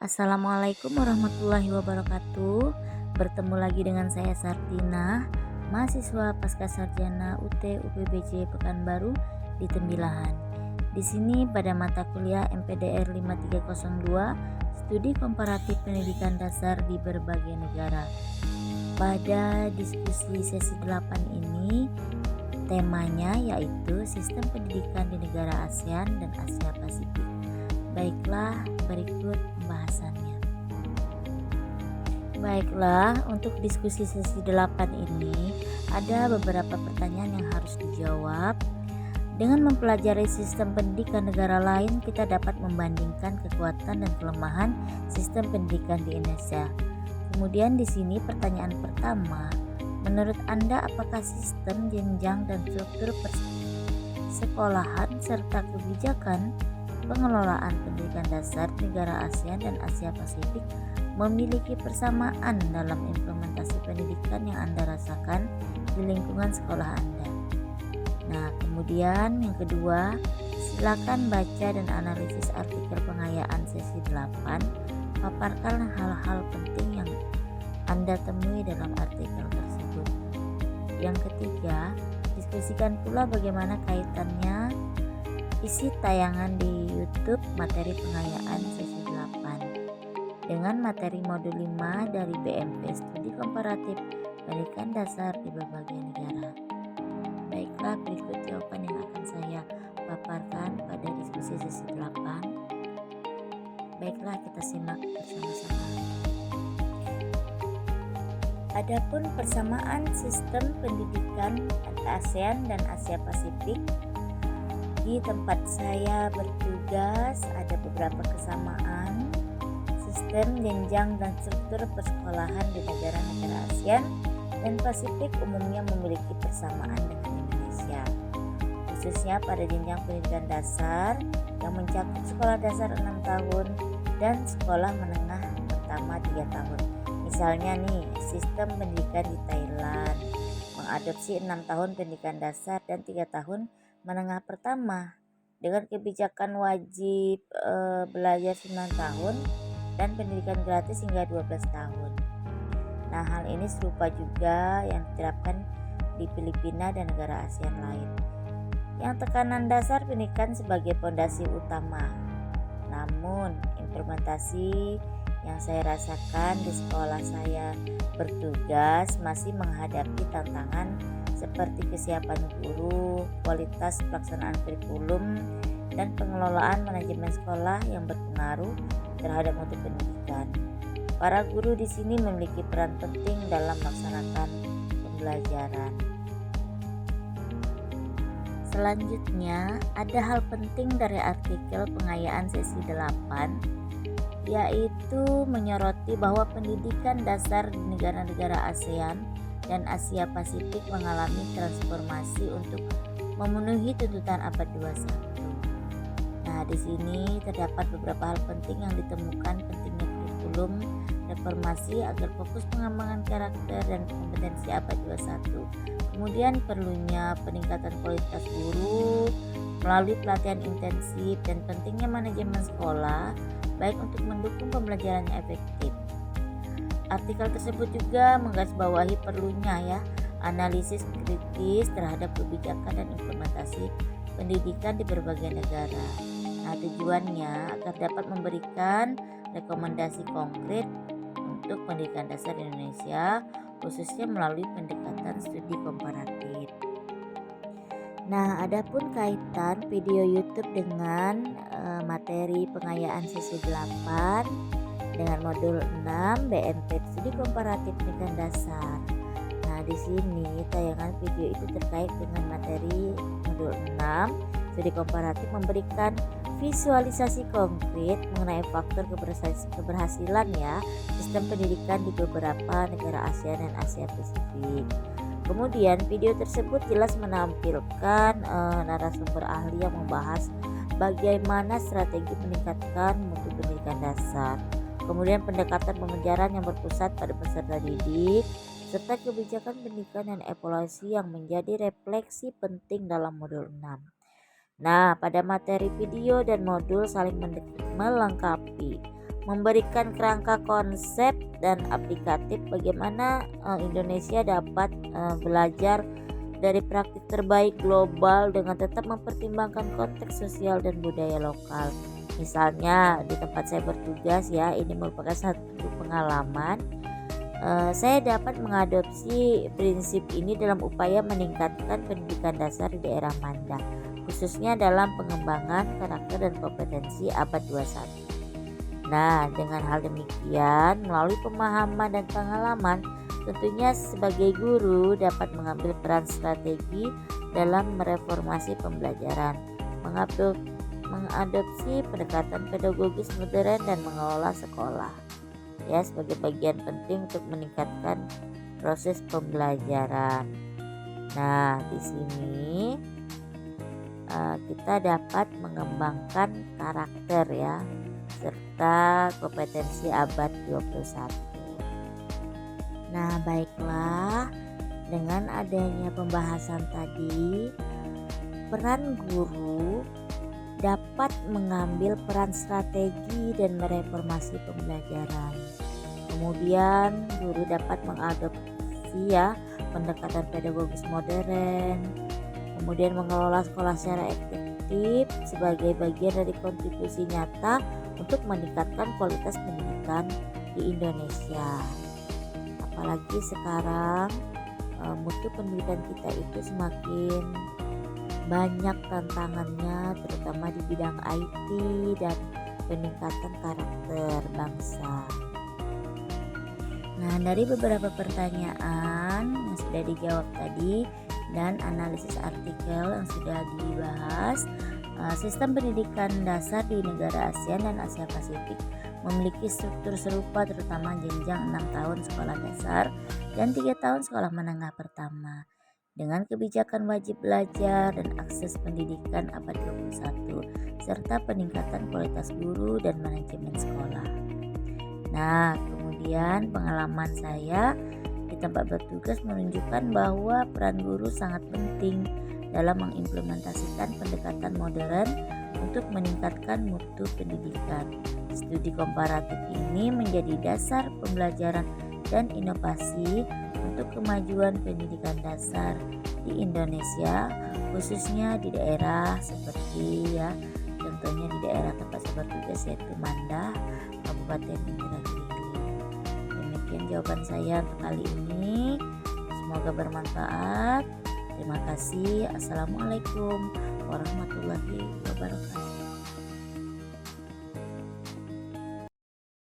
Assalamualaikum warahmatullahi wabarakatuh. Bertemu lagi dengan saya Sartina, mahasiswa Pascasarjana UT UPBJ Pekanbaru di Tembilahan. Di sini pada mata kuliah MPDR 5302, Studi Komparatif Pendidikan Dasar di Berbagai Negara. Pada diskusi sesi 8 ini, temanya yaitu sistem pendidikan di negara ASEAN dan Asia Pasifik. Baiklah, berikut pembahasannya. Baiklah, untuk diskusi sesi 8 ini ada beberapa pertanyaan yang harus dijawab. Dengan mempelajari sistem pendidikan negara lain, kita dapat membandingkan kekuatan dan kelemahan sistem pendidikan di Indonesia. Kemudian di sini pertanyaan pertama, menurut Anda apakah sistem, jenjang, dan struktur persekolahan serta kebijakan pengelolaan pendidikan dasar negara ASEAN dan Asia Pasifik memiliki persamaan dalam implementasi pendidikan yang Anda rasakan di lingkungan sekolah Anda? Nah, kemudian yang kedua, silakan baca dan analisis artikel pengayaan sesi 8. Paparkan hal-hal penting yang Anda temui dalam artikel tersebut. Yang ketiga, diskusikan pula bagaimana kaitannya isi tayangan di YouTube materi pengayaan sesi 8 dengan materi modul 5 dari BMP Studi Komparatif Pendidikan Dasar di Berbagai Negara. Baiklah, berikut jawaban yang akan saya paparkan pada diskusi sesi 8. Baiklah, kita simak bersama-sama. Adapun persamaan sistem pendidikan ASEAN dan Asia Pasifik, di tempat saya bertugas ada beberapa kesamaan sistem, jenjang, dan struktur persekolahan di negara-negara ASEAN dan Pasifik umumnya memiliki persamaan dengan Indonesia, khususnya pada jenjang pendidikan dasar yang mencakup sekolah dasar 6 tahun dan sekolah menengah pertama 3 tahun. Misalnya nih, sistem pendidikan di Thailand mengadopsi 6 tahun pendidikan dasar dan 3 tahun menengah pertama dengan kebijakan wajib belajar 9 tahun dan pendidikan gratis hingga 12 tahun. Nah, hal ini serupa juga yang diterapkan di Filipina dan negara ASEAN lain, yang tekanan dasar pendidikan sebagai fondasi utama. Namun, implementasi yang saya rasakan di sekolah saya bertugas masih menghadapi tantangan seperti kesiapan guru, kualitas pelaksanaan kurikulum, dan pengelolaan manajemen sekolah yang berpengaruh terhadap mutu pendidikan. Para guru di sini memiliki peran penting dalam melaksanakan pembelajaran. Selanjutnya, ada hal penting dari artikel pengayaan sesi 8, yaitu menyoroti bahwa pendidikan dasar di negara-negara ASEAN dan Asia Pasifik mengalami transformasi untuk memenuhi tuntutan abad 21. Nah, di sini terdapat beberapa hal penting yang ditemukan: pentingnya kurikulum reformasi agar fokus pengembangan karakter dan kompetensi abad 21. Kemudian perlunya peningkatan kualitas guru melalui pelatihan intensif dan pentingnya manajemen sekolah baik untuk mendukung pembelajaran yang efektif. Artikel tersebut juga menggarisbawahi perlunya analisis kritis terhadap kebijakan dan implementasi pendidikan di berbagai negara. Nah, tujuannya agar dapat memberikan rekomendasi konkret untuk pendidikan dasar di Indonesia, khususnya melalui pendekatan studi komparatif. Nah, adapun kaitan video YouTube dengan materi pengayaan sesi 8 dengan modul 6 BMP Studi Komparatif Pendidikan Dasar. Nah, di sini tayangan video itu terkait dengan materi modul 6 Studi Komparatif memberikan visualisasi konkret mengenai faktor keberhasilan sistem pendidikan di beberapa negara ASEAN dan Asia Pasifik. Kemudian video tersebut jelas menampilkan narasumber ahli yang membahas bagaimana strategi meningkatkan mutu pendidikan dasar. Kemudian pendekatan pembelajaran yang berpusat pada peserta didik, serta kebijakan pendidikan dan evaluasi yang menjadi refleksi penting dalam modul 6. Nah, pada materi video dan modul saling melengkapi. memberikan kerangka konsep dan aplikatif bagaimana Indonesia dapat belajar dari praktik terbaik global dengan tetap mempertimbangkan konteks sosial dan budaya lokal. Misalnya di tempat saya bertugas ya, ini merupakan satu pengalaman. Saya dapat mengadopsi prinsip ini dalam upaya meningkatkan pendidikan dasar di daerah Manda, khususnya dalam pengembangan karakter dan kompetensi abad 21. Nah, dengan hal demikian, melalui pemahaman dan pengalaman, tentunya sebagai guru dapat mengambil peran strategi dalam mereformasi pembelajaran, mengadopsi pendekatan pedagogis modern dan mengelola sekolah. Ya, sebagai bagian penting untuk meningkatkan proses pembelajaran. Nah, di sini kita dapat mengembangkan karakter ya, serta kompetensi abad 21. Nah, baiklah, dengan adanya pembahasan tadi, peran guru dapat mengambil peran strategi dan mereformasi pembelajaran. Kemudian guru dapat mengadopsi ya pendekatan pedagogis modern, kemudian mengelola sekolah secara efektif sebagai bagian dari kontribusi nyata untuk meningkatkan kualitas pendidikan di Indonesia. Apalagi sekarang mutu pendidikan kita itu semakin banyak tantangannya, terutama di bidang IT dan peningkatan karakter bangsa. Nah, dari beberapa pertanyaan yang sudah dijawab tadi dan analisis artikel yang sudah dibahas, sistem pendidikan dasar di negara ASEAN dan Asia Pasifik memiliki struktur serupa, terutama jenjang 6 tahun sekolah dasar dan 3 tahun sekolah menengah pertama, dengan kebijakan wajib belajar dan akses pendidikan abad 21 serta peningkatan kualitas guru dan manajemen sekolah. Nah, kemudian pengalaman saya di tempat bertugas menunjukkan bahwa peran guru sangat penting dalam mengimplementasikan pendekatan modern untuk meningkatkan mutu pendidikan. Studi komparatif ini menjadi dasar pembelajaran dan inovasi untuk kemajuan pendidikan dasar di Indonesia, khususnya di daerah seperti ya, contohnya di daerah tempat saya bertugas yaitu Manda, Kabupaten Indragiri. Demikian jawaban saya untuk kali ini. Semoga bermanfaat. Terima kasih. Assalamualaikum warahmatullahi wabarakatuh.